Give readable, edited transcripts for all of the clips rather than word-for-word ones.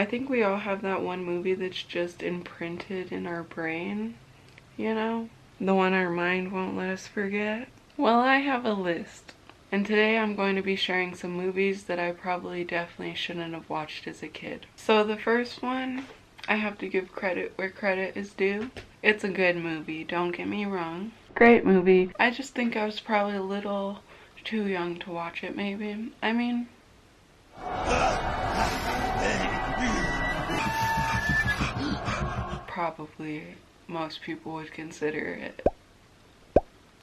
I think we all have that one movie that's just imprinted in our brain, you know? The one our mind won't let us forget. Well, I have a list. And today I'm going to be sharing some movies that I probably definitely shouldn't have watched as a kid. So the first one, I have to give credit where credit is due. It's a good movie, don't get me wrong. Great movie. I just think I was probably a little too young to watch it, maybe. I mean, probably most people would consider it.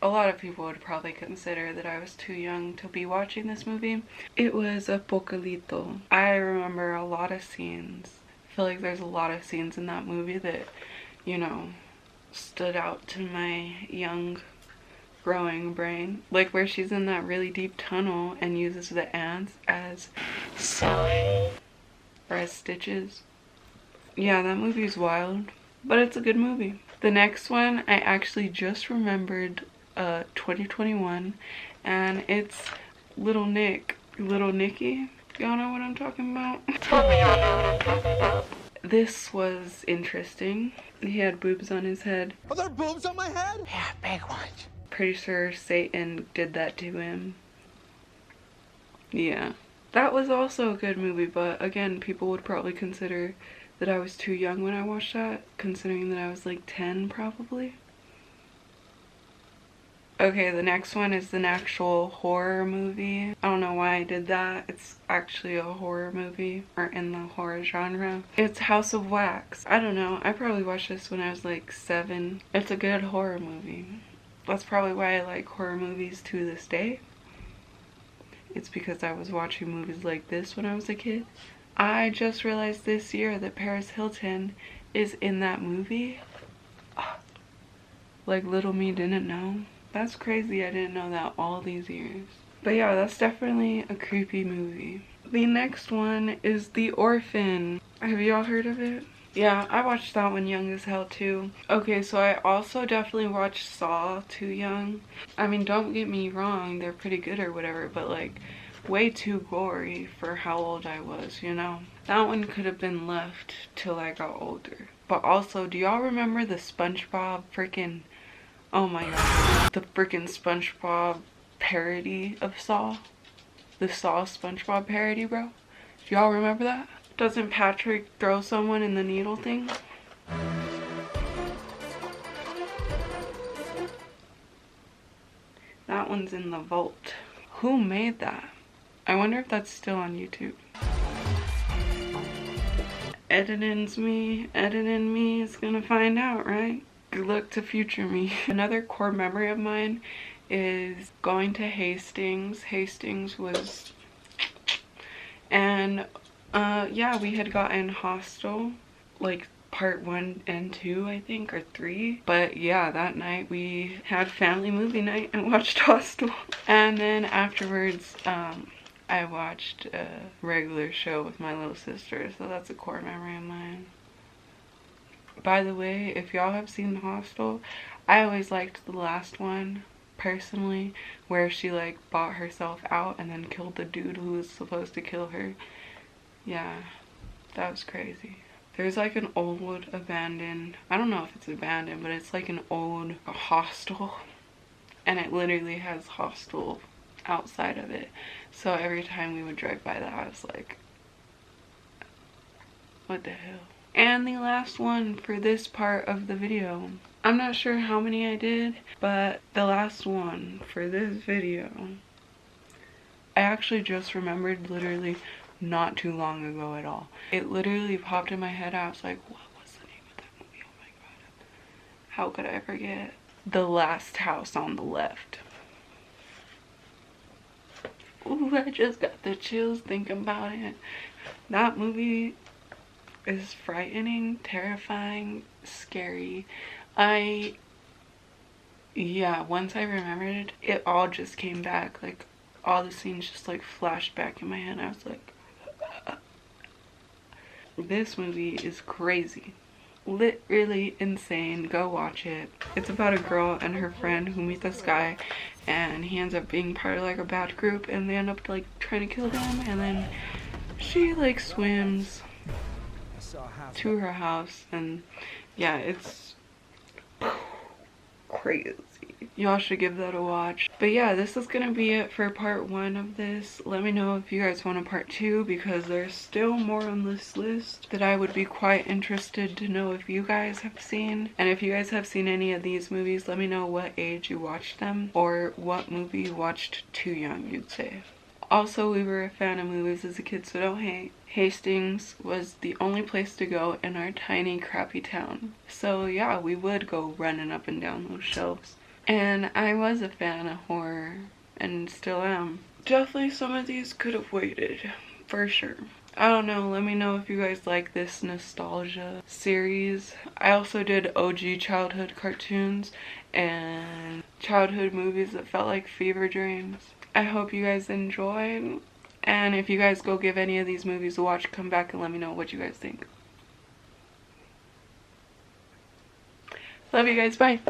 A lot of people would probably consider that I was too young to be watching this movie. It was Apocalypto. I remember a lot of scenes. I feel like there's a lot of scenes in that movie that, you know, stood out to my young growing brain. Like where she's in that really deep tunnel and uses the ants as sewing or as stitches. Yeah, that movie's wild, but it's a good movie. The next one I actually just remembered 2021, and it's Little Nicky. Y'all know what I'm talking about? Tell me y'all know what I'm talking about. This was interesting. He had boobs on his head. Are there boobs on my head? Yeah, big ones. Pretty sure Satan did that to him. Yeah. That was also a good movie, but again, people would probably consider that I was too young when I watched that, considering that I was like 10 probably. Okay, the next one is an actual horror movie. I don't know why I did that. It's actually a horror movie, or in the horror genre. It's House of Wax. I don't know. I probably watched this when I was like 7. It's a good horror movie. That's probably why I like horror movies to this day. It's because I was watching movies like this when I was a kid. I just realized this year that Paris Hilton is in that movie. Like little me didn't know. That's crazy, I didn't know that all these years. But yeah, that's definitely a creepy movie. The next one is The Orphan. Have y'all heard of it? Yeah, I watched that one young as hell too. Okay, so I also definitely watched Saw too young. I mean, don't get me wrong, they're pretty good or whatever, but like way too gory for how old I was, you know? That one could have been left till I got older. But also, do y'all remember the SpongeBob freaking, oh my god, the freaking SpongeBob parody of Saw? The Saw SpongeBob parody, bro? Do y'all remember that? Doesn't Patrick throw someone in the needle thing? That one's in the vault. Who made that? I wonder if that's still on YouTube. Editing me is gonna find out, right? Good luck to future me. Another core memory of mine is going to Hastings. Hastings was, and yeah, we had gotten Hostel, like part 1 and 2, I think, or 3. But yeah, that night we had family movie night and watched Hostel. And then afterwards, I watched a regular show with my little sister, so that's a core memory of mine. By the way, if y'all have seen Hostel, I always liked the last one, personally, where she like bought herself out and then killed the dude who was supposed to kill her. Yeah, that was crazy. There's like an old abandoned, I don't know if it's abandoned, but it's like an old hostel, and it literally has hostel outside of it. So every time we would drive by that, I was like, what the hell? And the last one for this part of the video, I'm not sure how many I did, but the last one for this video, I actually just remembered literally not too long ago at all. It literally popped in my head. I was like, what was the name of that movie? Oh my god. How could I forget? The Last House on the Left. Ooh, I just got the chills thinking about it. That movie is frightening, terrifying, scary. Yeah, once I remembered, it all just came back. Like, all the scenes just like flashed back in my head. I was like, this movie is crazy. Literally insane. Go watch it. It's about a girl and her friend who meet this guy, and he ends up being part of like a bad group, and they end up like trying to kill them, and then she like swims to her house, and yeah, it's crazy. Y'all should give that a watch. But yeah, this is gonna be it for part 1 of this. Let me know if you guys want a part 2, because there's still more on this list that I would be quite interested to know if you guys have seen. And if you guys have seen any of these movies, let me know what age you watched them, or what movie you watched too young, you'd say. Also, we were a fan of movies as a kid, so don't hate. Hastings was the only place to go in our tiny, crappy town. So yeah, we would go running up and down those shelves. And I was a fan of horror, and still am. Definitely some of these could have waited, for sure. I don't know, let me know if you guys like this nostalgia series. I also did OG childhood cartoons and childhood movies that felt like fever dreams. I hope you guys enjoyed, and if you guys go give any of these movies a watch, come back and let me know what you guys think. Love you guys, bye!